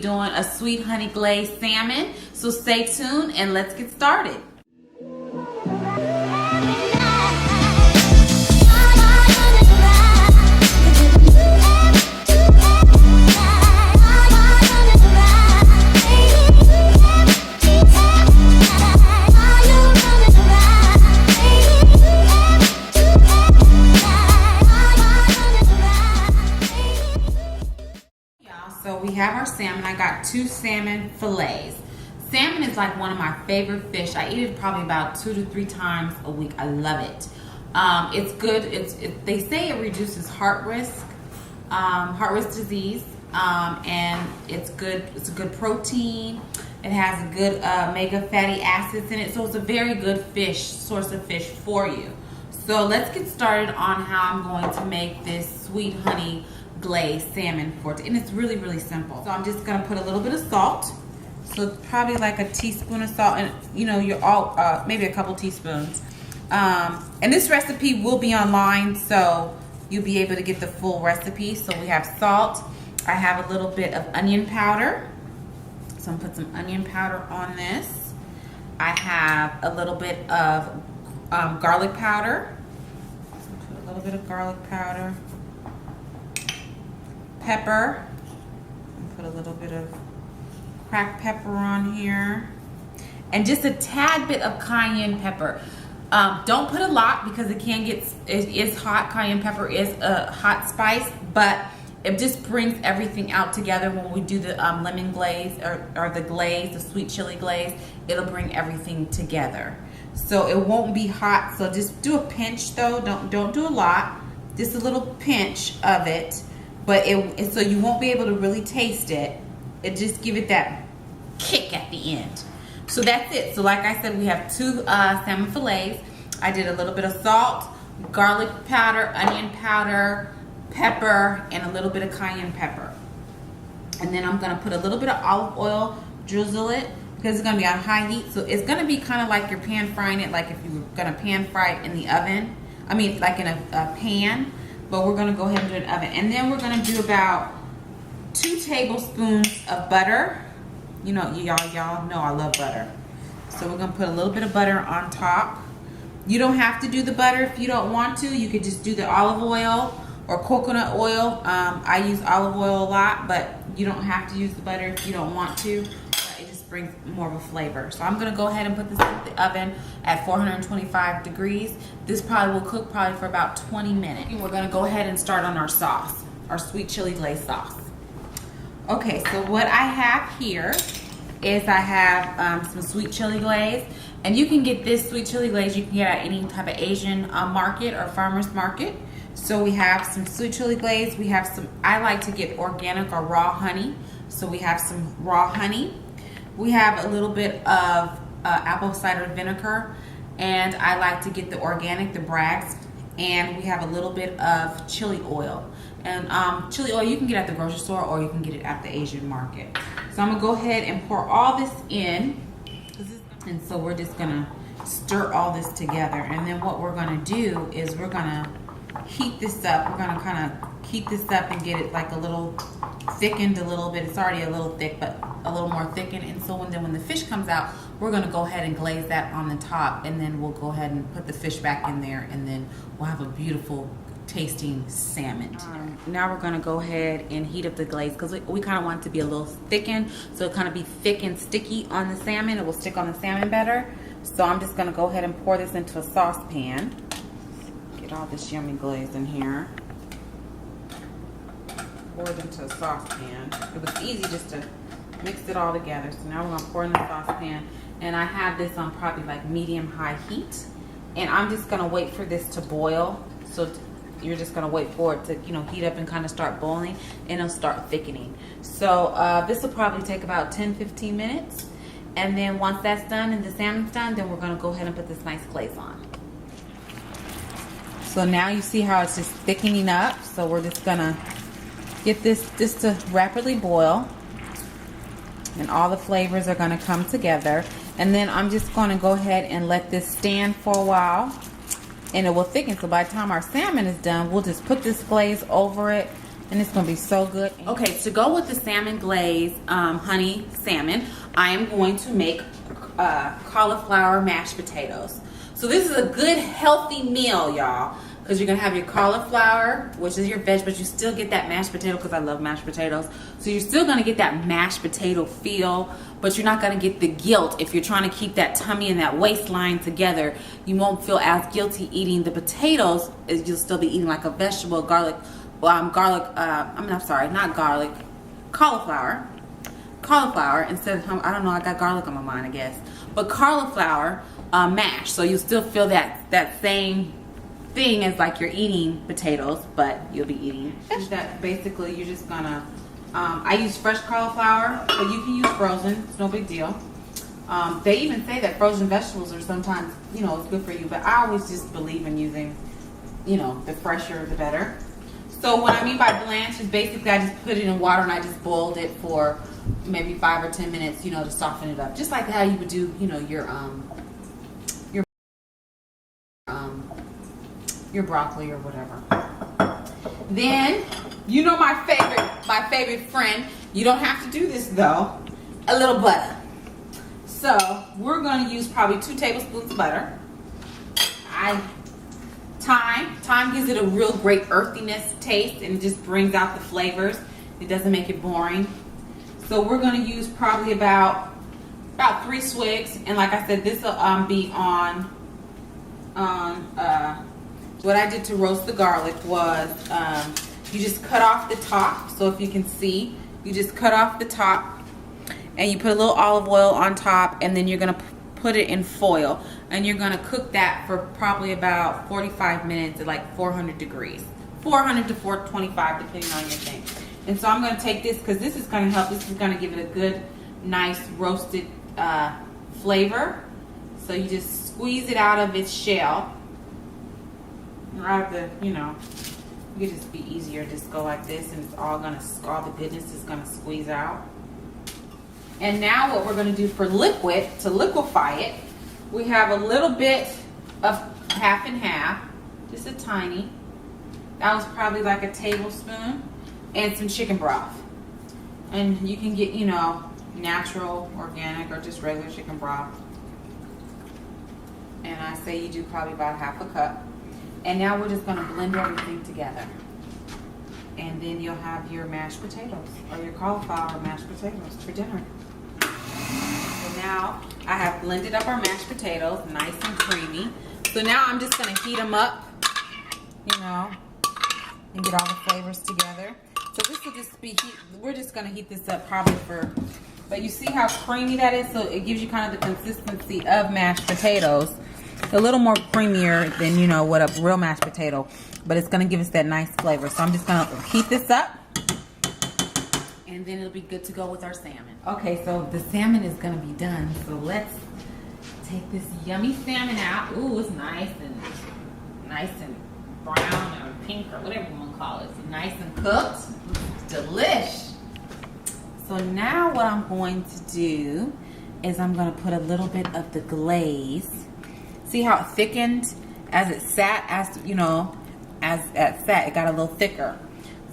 Doing a sweet honey glazed salmon, so stay tuned and let's get started. So we have our salmon. I got 2 salmon fillets. Salmon is like one of my favorite fish. I eat it probably about 2 to 3 times a week. I love it. It's good. They say it reduces heart risk disease, and it's good. It's a good protein. It has a good omega fatty acids in it, so it's a very good source of fish for you. So let's get started on how I'm going to make this sweet honey glazed salmon forte, and it's really, really simple. So I'm just gonna put a little bit of salt, so probably like a teaspoon of salt, and you're all maybe a couple teaspoons. And this recipe will be online, so you'll be able to get the full recipe. So we have salt. I have a little bit of onion powder, so I'm gonna put some onion powder on this. I have a little bit of garlic powder, so put a little bit of garlic powder. Pepper, put a little bit of cracked pepper on here, and just a tad bit of cayenne pepper. Don't put a lot because it is hot. Cayenne pepper is a hot spice, but it just brings everything out together when we do the lemon glaze or the glaze, the sweet chili glaze. It'll bring everything together, so it won't be hot. So just do a pinch though. Don't do a lot. Just a little pinch of it. But so you won't be able to really taste it. It just give it that kick at the end. So that's it. So like I said, we have 2 salmon fillets. I did a little bit of salt, garlic powder, onion powder, pepper, and a little bit of cayenne pepper. And then I'm gonna put a little bit of olive oil, drizzle it, because it's gonna be on high heat. So it's gonna be kind of like you're pan frying it, like if you were gonna pan fry it in the oven. I mean, like in a pan. But we're gonna go ahead and do an oven. And then we're gonna do about 2 tablespoons of butter. Y'all know I love butter. So we're gonna put a little bit of butter on top. You don't have to do the butter if you don't want to. You could just do the olive oil or coconut oil. I use olive oil a lot, but you don't have to use the butter if you don't want to. It just brings more of a flavor. So I'm gonna go ahead and put this in the oven at 425 degrees. This probably will cook for about 20 minutes. And we're gonna go ahead and start on our sauce, our sweet chili glaze sauce. Okay, so what I have here is I have some sweet chili glaze, and you can get this sweet chili glaze, you can get at any type of Asian market or farmer's market. So we have some sweet chili glaze. We have some, I like to get organic or raw honey. So we have some raw honey. We have a little bit of apple cider vinegar, and I like to get the organic, the Bragg's, and we have a little bit of chili oil. And chili oil you can get at the grocery store or you can get it at the Asian market. So I'm gonna go ahead and pour all this in, and so we're just gonna stir all this together. And then what we're gonna do is we're gonna heat this up. We're gonna kind of heat this up and get it like a little thickened a little bit. It's already a little thick, but a little more thickened. And so when the fish comes out, we're gonna go ahead and glaze that on the top, and then we'll go ahead and put the fish back in there, and then we'll have a beautiful tasting salmon. Now we're gonna go ahead and heat up the glaze because we kind of want it to be a little thickened, so it kind of be thick and sticky on the salmon. It will stick on the salmon better. So I'm just gonna go ahead and pour this into a saucepan. Get all this yummy glaze in here. Pour it into a saucepan. It was easy just to mix it all together. So now we're gonna pour in the saucepan, and I have this on probably like medium-high heat, and I'm just gonna wait for this to boil. So you're just gonna wait for it to heat up and kind of start boiling, and it'll start thickening. So this will probably take about 10-15 minutes, and then once that's done and the salmon's done, then we're gonna go ahead and put this nice glaze on. So now you see how it's just thickening up. So we're just gonna get this to rapidly boil, and all the flavors are gonna come together. And then I'm just gonna go ahead and let this stand for a while, and it will thicken. So by the time our salmon is done, we'll just put this glaze over it, And it's gonna be so good. Okay, to go with the salmon glaze, honey salmon, I am going to make cauliflower mashed potatoes. So this is a good healthy meal, y'all, because you're gonna have your cauliflower, which is your veg, but you still get that mashed potato, because I love mashed potatoes. So you're still gonna get that mashed potato feel, but you're not gonna get the guilt. If you're trying to keep that tummy and that waistline together, you won't feel as guilty eating the potatoes as you'll still be eating like a vegetable, cauliflower instead of, I don't know, I got garlic on my mind, I guess, but cauliflower mash. So you'll still feel that same thing as like you're eating potatoes, but you'll be eating that. Basically, you're just gonna I use fresh cauliflower, but you can use frozen. It's no big deal. They even say that frozen vegetables are sometimes, you know, it's good for you, but I always just believe in using, you know, the fresher the better. So what I mean by blanch is basically I just put it in water and I just boiled it for maybe 5 or 10 minutes, you know, to soften it up, just like how you would do, you know, your broccoli or whatever. Then, you know, my favorite friend, you don't have to do this though, a little butter. So we're going to use probably 2 tablespoons of butter. Thyme gives it a real great earthiness taste, and it just brings out the flavors. It doesn't make it boring. So we're going to use probably about 3 swigs, and like I said, this will be on what I did to roast the garlic was you just cut off the top. So if you can see, you just cut off the top and you put a little olive oil on top, and then you're going to put it in foil, and you're going to cook that for probably about 45 minutes at like 400 degrees, 400 to 425 depending on your thing. And so I'm going to take this because this is going to help. This is going to give it a good, nice roasted flavor. So you just squeeze it out of its shell, or out of the, you know, you could just be easier, just go like this, and it's all the goodness is going to squeeze out. And now what we're going to do for liquid, to liquefy it, we have a little bit of half and half, just a tiny. That was probably like a tablespoon, and some chicken broth. And you can get, you know, natural, organic, or just regular chicken broth. And I say you do probably about half a cup. And now we're just going to blend everything together. And then you'll have your mashed potatoes, or your cauliflower mashed potatoes for dinner. So now I have blended up our mashed potatoes, nice and creamy. So now I'm just going to heat them up, you know, and get all the flavors together. So this will just be we're just going to heat this up probably but you see how creamy that is? So it gives you kind of the consistency of mashed potatoes. It's a little more creamier than, you know, what a real mashed potato, but it's going to give us that nice flavor. So I'm just going to heat this up, and then it'll be good to go with our salmon. Okay, so the salmon is going to be done. So let's take this yummy salmon out. Ooh, it's nice and brown or pink or whatever you want to call it. It's nice and cooked. It's delish. So now what I'm going to do is I'm going to put a little bit of the glaze. See how it thickened as it sat, it got a little thicker.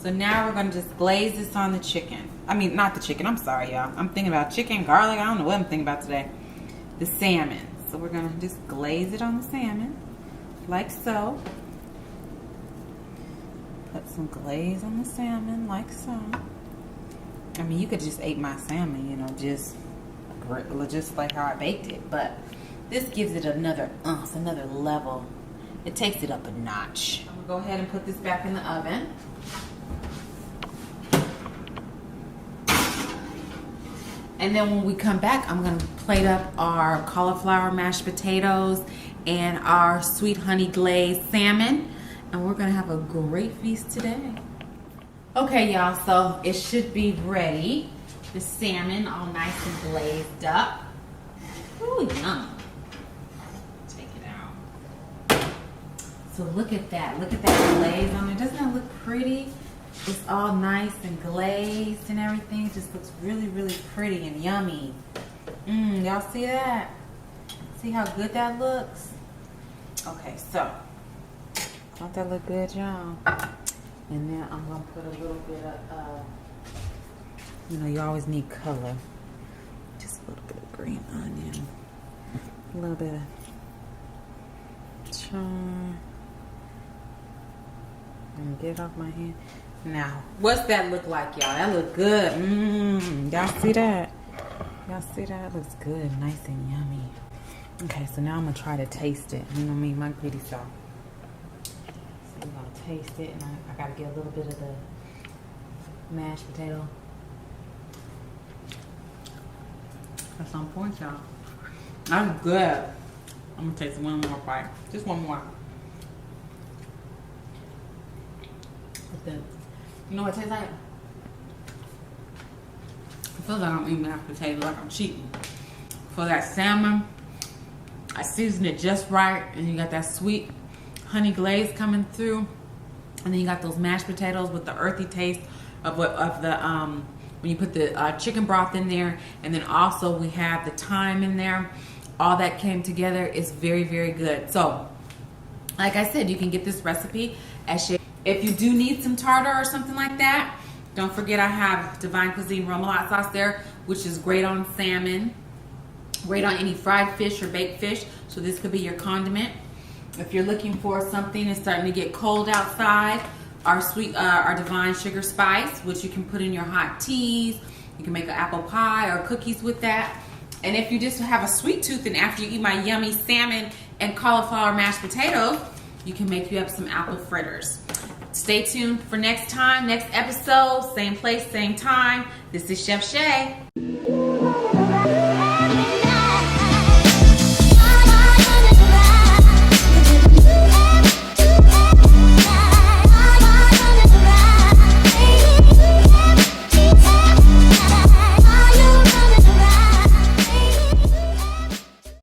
So now we're going to just glaze this on the chicken. I mean, not the chicken. I'm sorry, y'all. I'm thinking about chicken, garlic. I don't know what I'm thinking about today. The salmon. So we're going to just glaze it on the salmon, like so. Put some glaze on the salmon, like so. I mean, you could just eat my salmon, you know, just like how I baked it. But this gives it another level. It takes it up a notch. I'm going to go ahead and put this back in the oven. And then when we come back, I'm going to plate up our cauliflower mashed potatoes and our sweet honey glazed salmon. And we're going to have a great feast today. Okay, y'all, so it should be ready. The salmon all nice and glazed up. Ooh, yum. Take it out. So look at that. Look at that glaze on there. Doesn't that look pretty? It's all nice and glazed and everything. It just looks really, really pretty and yummy. Y'all see that? See how good that looks? Okay, so don't that look good, y'all? And then I'm gonna put a little bit of, you know, you always need color. Just a little bit of green onion. A little bit of charm. And get it off my hand. Now, what's that look like, y'all? That look good. Y'all see that? Y'all see that? It looks good, nice and yummy. Okay, so now I'm gonna try to taste it. You know what I mean? My pretty soft. So we're gonna taste it, and I gotta get a little bit of the mashed potato. That's on point, y'all. That's good. I'm gonna taste one more bite. Just one more. You know what it tastes like? It feels like I'm eating mashed potato, like I'm cheating. For that salmon, I seasoned it just right, and you got that sweet honey glaze coming through, and then you got those mashed potatoes with the earthy taste of the when you put the chicken broth in there, and then also we have the thyme in there. All that came together is very, very good. So, like I said, you can get this recipe at Shea. If you do need some tartar or something like that, don't forget I have DivineKuizine Remoulade sauce there, which is great on salmon, great on any fried fish or baked fish. So this could be your condiment. If you're looking for something, it's starting to get cold outside, our Divine Sugar Spice, which you can put in your hot teas. You can make an apple pie or cookies with that. And if you just have a sweet tooth and after you eat my yummy salmon and cauliflower mashed potatoes, you can make you up some apple fritters. Stay tuned for next time, next episode, same place, same time. This is Chef Shay.